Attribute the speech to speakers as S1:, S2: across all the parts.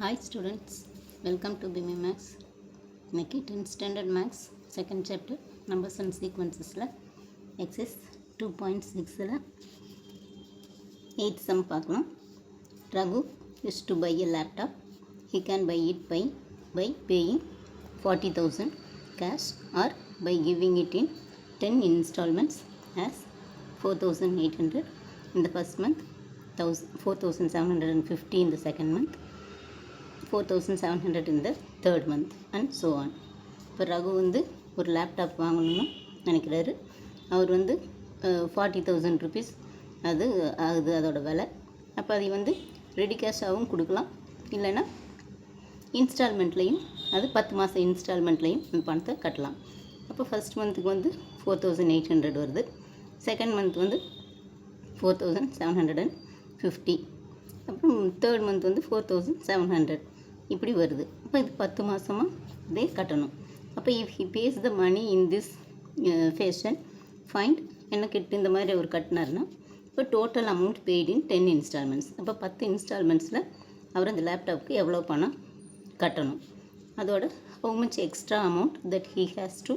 S1: Hi students, welcome to BMI Max. இன்னைக்கு 10th standard Max second chapter numbers and sequencesல exercise 2.6ல 8th sum பார்க்கலாம். Raghu used to buy a laptop. He can buy it by paying 40,000 cash or by giving it in 10 installments as 4,800 in the first month, 4,750 in the second month, 4,700 in the third month and so on. இப்போ ரகு வந்து ஒரு laptop வாங்கணும்னு நினைக்கிறாரு. அவர் வந்து 40,000 rupees அது ஆகுது அதோட விலை. அப்போ அதை வந்து ரெடி கேஷாகவும் கொடுக்கலாம், இல்லைன்னா இன்ஸ்டால்மெண்ட்லேயும் அது 10 மாதம் இன்ஸ்டால்மெண்ட்லேயும் இந்த பணத்தை கட்டலாம். அப்போ ஃபஸ்ட் மந்த்துக்கு வந்து 4,800 வருது, செகண்ட் மந்த் வந்து 4,750, அப்புறம் தேர்ட் மந்த் வந்து 4,700 இப்படி வருது. அப்போ இது 10 மாதமாக இதே கட்டணும். அப்போ if he pays the money in this fashion find என்ன கிட்ட இந்த மாதிரி அவர் கட்டினார்னா, இப்போ total amount paid in 10 installments. அப்போ 10 இன்ஸ்டால்மெண்ட்ஸில் அவர் அந்த லேப்டாப்புக்கு எவ்வளோ பணம் கட்டணும், அதோட how much extra amount that he has to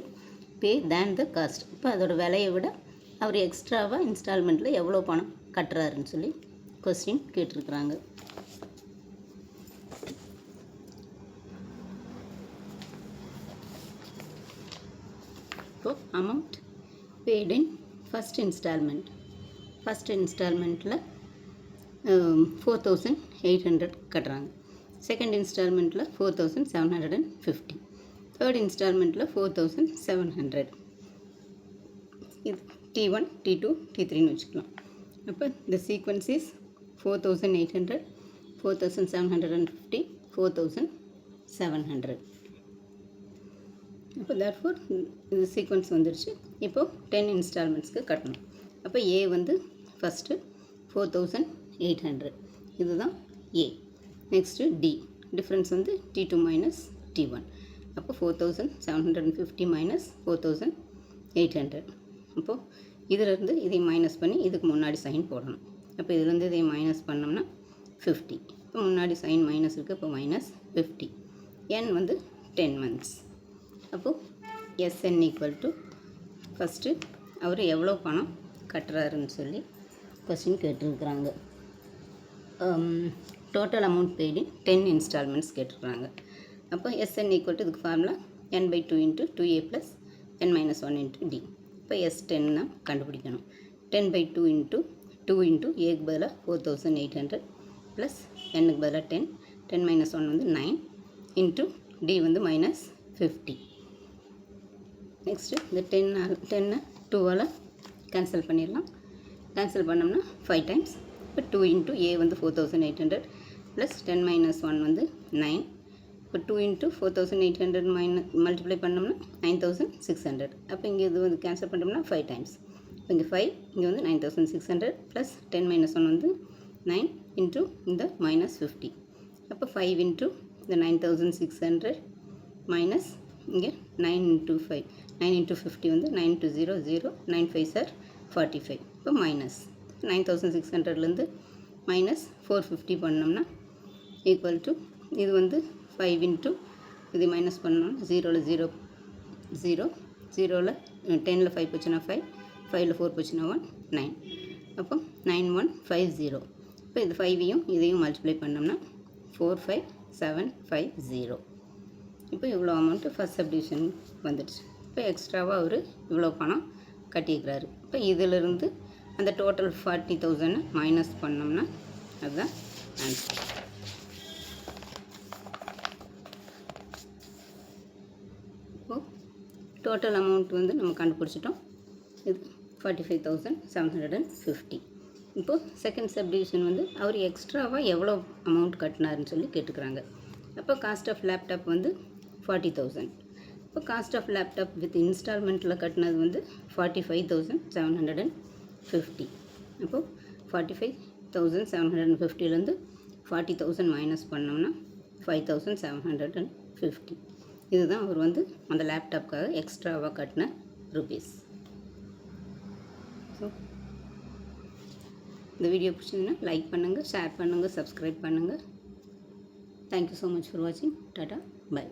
S1: pay than the cost. இப்போ அதோட விலையை விட அவர் எக்ஸ்ட்ராவாக இன்ஸ்டால்மெண்ட்டில் எவ்வளோ பணம் கட்டுறாருன்னு சொல்லி கொஸ்டின் கேட்டிருக்கிறாங்க. இப்போ அமௌண்ட் பெய்ட் இன் ஃபஸ்ட் இன்ஸ்டால்மெண்ட்டில் 4,800 கட்டுறாங்க, செகண்ட் இன்ஸ்டால்மெண்ட்டில் 4,750, தேர்ட் இன்ஸ்டால்மெண்ட்டில் 4,700. இது T1, T2, T3ன்னு வச்சுக்கலாம். அப்போ இந்த சீக்வன்ஸ் இஸ் 4,800, 4,750, 4,700. அப்போ தேர்ஃபோர் இது சீக்வன்ஸ் வந்துடுச்சு. இப்போது 10 இன்ஸ்டால்மெண்ட்ஸ்க்கு கட்டணும். அப்போ ஏ வந்து ஃபஸ்ட்டு 4,800, இதுதான் ஏ. நெக்ஸ்ட்டு டி, டிஃப்ரென்ஸ் வந்து T2 மைனஸ் T1. அப்போ 4,750 மைனஸ் 4,800. அப்போது இதிலேருந்து இதை மைனஸ் பண்ணி இதுக்கு முன்னாடி சைன் போடணும். அப்போ இதுலேருந்து இதை மைனஸ் பண்ணோம்னா 50. இப்போ முன்னாடி சைன் மைனஸ் இருக்குது, இப்போ மைனஸ் 50. n வந்து 10 months. அப்போது SN ஈக்குவல் டு ஃபஸ்ட்டு அவர் எவ்வளோ பணம் கட்டுறாருன்னு சொல்லி கொஸ்டின் கேட்டிருக்கிறாங்க. டோட்டல் அமௌண்ட் பெய்டு 10 இன்ஸ்டால்மெண்ட்ஸ் கேட்டிருக்கிறாங்க. அப்போ SN ஈக்குவல் டு இதுக்கு formula n/2 into 2a plus n-1 into d. இப்போ S10 தான் கண்டுபிடிக்கணும். 10/2 இன்ட்டு 2 இன்ட்டு ஏக்கு பதிலாக 4,800 ப்ளஸ் என்னுக்கு பதிலாக 10, 10-1 வந்து 9 இன்ட்டு d வந்து மைனஸ் 50. நெக்ஸ்ட்டு இந்த 10 2ஆல் கேன்சல் பண்ணிடலாம். கேன்சல் பண்ணோம்னா 5 டைம்ஸ். இப்போ 2 இன்ட்டு ஏ வந்து 4,800 ப்ளஸ் 10-1 வந்து 9. இப்போ 2 இன்ட்டு 4,800 மல்டிப்ளை பண்ணோம்னா 9,600. அப்போ இங்கே இது வந்து கேன்சல் பண்ணோம்னா 5 டைம்ஸ். இப்போ இங்கே 5, இங்கே வந்து 9,600 ப்ளஸ் 10-1 வந்து 9 இன்ட்டு இந்த மைனஸ் 50. அப்போ 5 இன்ட்டு இந்த 9,600 மைனஸ் இங்கே 9 இன்ட்டு 5, 9 இன்ட்டு 50 வந்து 9 இன்ட்டு 0 0, 9 5s are 45. இப்போ மைனஸ் 9,600லேருந்து மைனஸ் 450 பண்ணோம்னா ஈக்குவல் டு இது வந்து 5 இன்ட்டு இது மைனஸ் பண்ணோம்னா 0ல் 0 0, 0ல் 10ல் 5 போச்சுன்னா 5, 5ல் 4 போச்சுன்னா 1, 9. அப்போ 9150. இப்போ இது 5ஐயும் இதையும் மல்டிப்ளை பண்ணோம்னா 45750. இப்போ இவ்வளோ அமௌண்ட்டு ஃபஸ்ட் சப்டிவிஷன் வந்துடுச்சு. இப்போ எக்ஸ்ட்ராவாக அவர் இவ்வளோ பணம் கட்டியிருக்கிறாரு. இப்போ இதிலிருந்து அந்த டோட்டல் 40,000 மைனஸ் பண்ணோம்னா அதுதான் ஆன்சர். இப்போது டோட்டல் அமௌண்ட் வந்து நம்ம கண்டுபிடிச்சிட்டோம். இது 45,750. இப்போது செகண்ட் சப்டிவிஷன் வந்து அவர் எக்ஸ்ட்ராவாக எவ்வளோ அமௌண்ட் கட்டினாருன்னு சொல்லி கேட்டுக்கிறாங்க. அப்போ காஸ்ட் ஆஃப் லேப்டாப் வந்து 40,000. இப்போ காஸ்ட் ஆஃப் லேப்டாப் வித் இன்ஸ்டால்மெண்ட்டில் கட்டினது வந்து 45,750. அப்போது 45,750லேருந்து 40,000 மைனஸ் பண்ணோம்னா 5,750. இதுதான் அவர் வந்து அந்த லேப்டாப்காக எக்ஸ்ட்ராவாக கட்டின ருபீஸ். ஸோ இந்த வீடியோ பிடிச்சிங்கன்னா லைக் பண்ணுங்கள், ஷேர் பண்ணுங்கள், சப்ஸ்கிரைப் பண்ணுங்கள். தேங்க்யூ ஸோ மச் ஃபார் வாட்சிங். Tata, by.